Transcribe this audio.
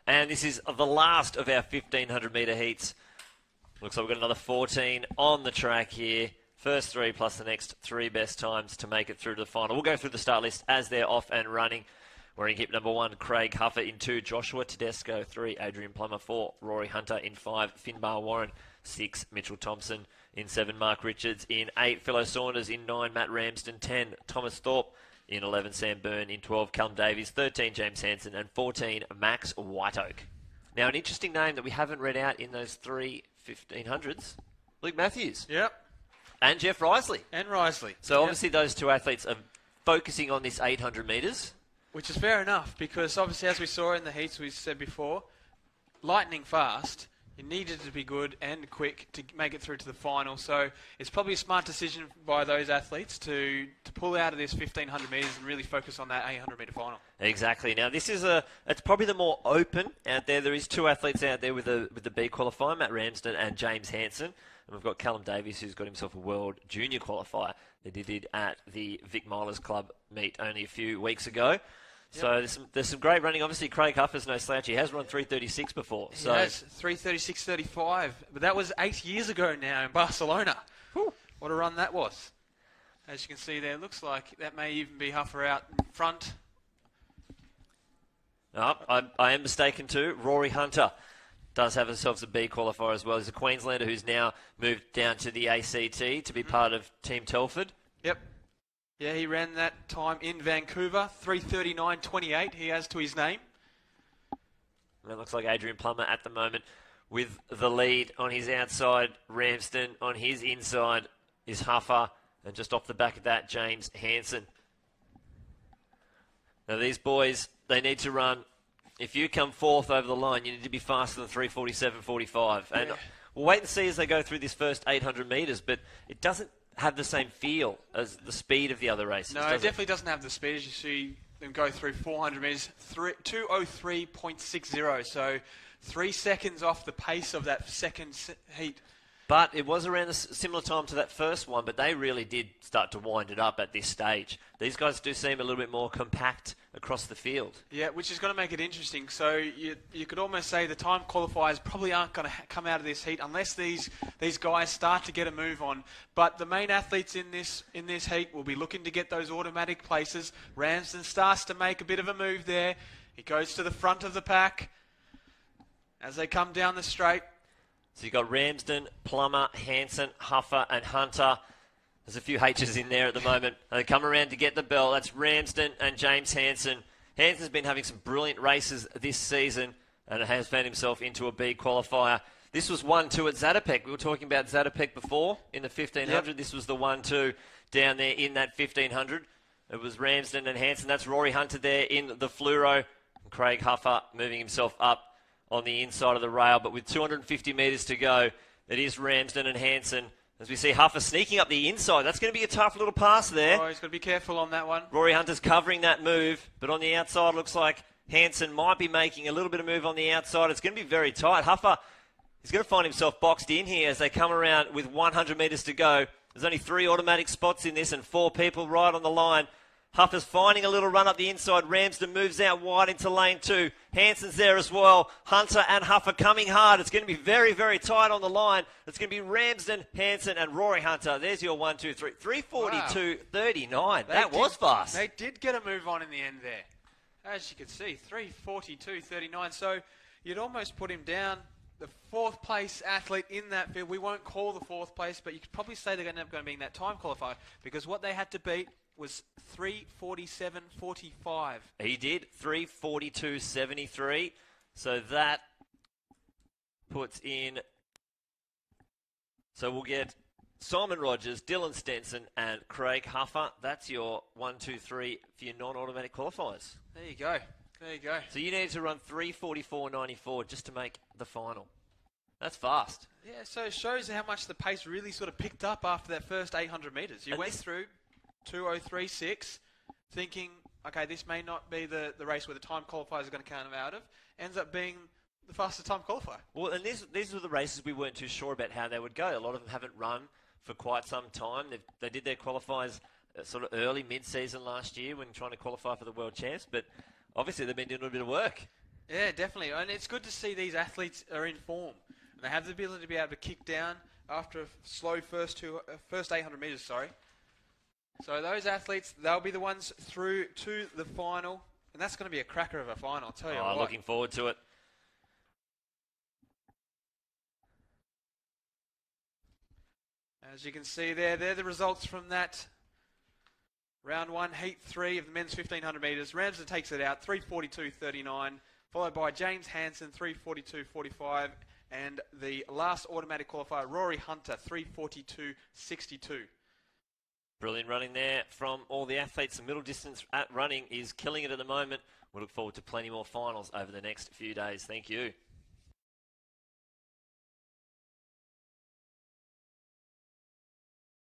And this is the last of our 1,500 metre heats. Looks like we've got another 14 on the track here. First three plus the next three best times to make it through to the final. We'll go through the start list as they're off and running. We're in heat number 1, Craig Huffer. In 2, Joshua Tedesco. 3, Adrian Plummer. 4, Rory Hunter. In 5, Finbar Warren. 6, Mitchell Thompson. In 7, Mark Richards. In 8, Philo Saunders. In 9, Matt Ramsden. 10, Thomas Thorpe. In 11, Sam Byrne. In 12, Callum Davies. 13, James Hansen. And 14, Max Whiteoak. Now, an interesting name that we haven't read out in those 3 1500s, Luke Matthews. Yep. And Jeff Risley. And Risley. So obviously those two athletes are focusing on this 800 metres. Which is fair enough, because obviously, as we saw in the heats we said before, lightning fast, you needed to be good and quick to make it through to the final. So it's probably a smart decision by those athletes to pull out of this 1,500 metres and really focus on that 800 metre final. Exactly. Now this is it's probably the more open out there. There is 2 athletes out there with the B qualifier, Matt Ramsden and James Hansen. And we've got Callum Davies, who's got himself a World Junior qualifier that he did at the Vic Milers Club meet only a few weeks ago. Yep. So there's some great running. Obviously, Craig Huffer's no slouch. He has run 3:36 before. He has 3:36.35, but that was 8 years ago now in Barcelona. Whew. What a run that was. As you can see there, looks like that may even be Huffer out in front. Oh, I am mistaken too. Rory Hunter does have himself a B qualifier as well. He's a Queenslander who's now moved down to the ACT to be part of Team Telford. Yep. Yeah, he ran that time in Vancouver, 3:39.28 he has to his name. And it looks like Adrian Plummer at the moment with the lead on his outside. Ramsden on his inside is Huffer. And just off the back of that, James Hansen. Now these boys, they need to run. If you come fourth over the line, you need to be faster than 3:47.45. And we'll wait and see as they go through this first 800 metres, but it doesn't have the same feel as the speed of the other races. No, it definitely doesn't have the speed as you see them go through 400 metres, 2:03.60, so 3 seconds off the pace of that second heat. But it was around a similar time to that first one, but they really did start to wind it up at this stage. These guys do seem a little bit more compact across the field. Yeah, which is going to make it interesting. So you could almost say the time qualifiers probably aren't going to come out of this heat unless these guys start to get a move on. But the main athletes in this heat will be looking to get those automatic places. Ramsden starts to make a bit of a move there. He goes to the front of the pack as they come down the straight. So you've got Ramsden, Plummer, Hansen, Huffer and Hunter. There's a few H's in there at the moment. They come around to get the bell. That's Ramsden and James Hansen. Hansen's been having some brilliant races this season and has found himself into a B qualifier. This was 1-2 at Zatopek. We were talking about Zatopek before in the 1,500. Yep. This was the 1-2 down there in that 1,500. It was Ramsden and Hansen. That's Rory Hunter there in the fluoro. And Craig Huffer moving himself up on the inside of the rail, but with 250 metres to go, it is Ramsden and Hansen. As we see Huffer sneaking up the inside. That's going to be a tough little pass there. Oh, he's got to be careful on that one. Rory Hunter's covering that move, but on the outside looks like Hansen might be making a little bit of move on the outside. It's going to be very tight. Huffer is going to find himself boxed in here as they come around with 100 metres to go. There's only 3 automatic spots in this and 4 people right on the line. Huffer's finding a little run up the inside. Ramsden moves out wide into lane 2. Hansen's there as well. Hunter and Huffer coming hard. It's going to be very, very tight on the line. It's going to be Ramsden, Hansen and Rory Hunter. There's your 1, 2, 3. 3:42.39. Wow. That was fast. They did get a move on in the end there. As you can see, 3:42.39. So you'd almost put him down. The 4th place athlete in that field. We won't call the 4th place, but you could probably say they're going to end up being that time qualifier because what they had to beat was 3:47.45. He did 3:42.73. So that puts in. So we'll get Simon Rogers, Dylan Stenson, and Craig Huffer. That's your 1, 2, 3 for your non-automatic qualifiers. There you go. There you go. So you need to run 3:44.94 just to make the final. That's fast. Yeah, so it shows how much the pace really sort of picked up after that first 800 metres. You went through 2:03.6, thinking, okay, this may not be the race where the time qualifiers are going to come out of. Ends up being the fastest time qualifier. Well, and these were the races we weren't too sure about how they would go. A lot of them haven't run for quite some time. They did their qualifiers sort of early, mid-season last year when trying to qualify for the World Champs, but obviously they've been doing a bit of work. Yeah, definitely. And it's good to see these athletes are in form. And they have the ability to be able to kick down after a slow first 800 metres, sorry. So those athletes, they'll be the ones through to the final. And that's going to be a cracker of a final, I'll tell you what. Looking forward to it. As you can see there, they're the results from that round 1, heat 3 of the men's 1500 metres. Ramsden takes it out, 3:42.39, followed by James Hansen, 3:42.45, and the last automatic qualifier, Rory Hunter, 3:42.62. Brilliant running there from all the athletes. The middle distance at running is killing it at the moment. We look forward to plenty more finals over the next few days. Thank you.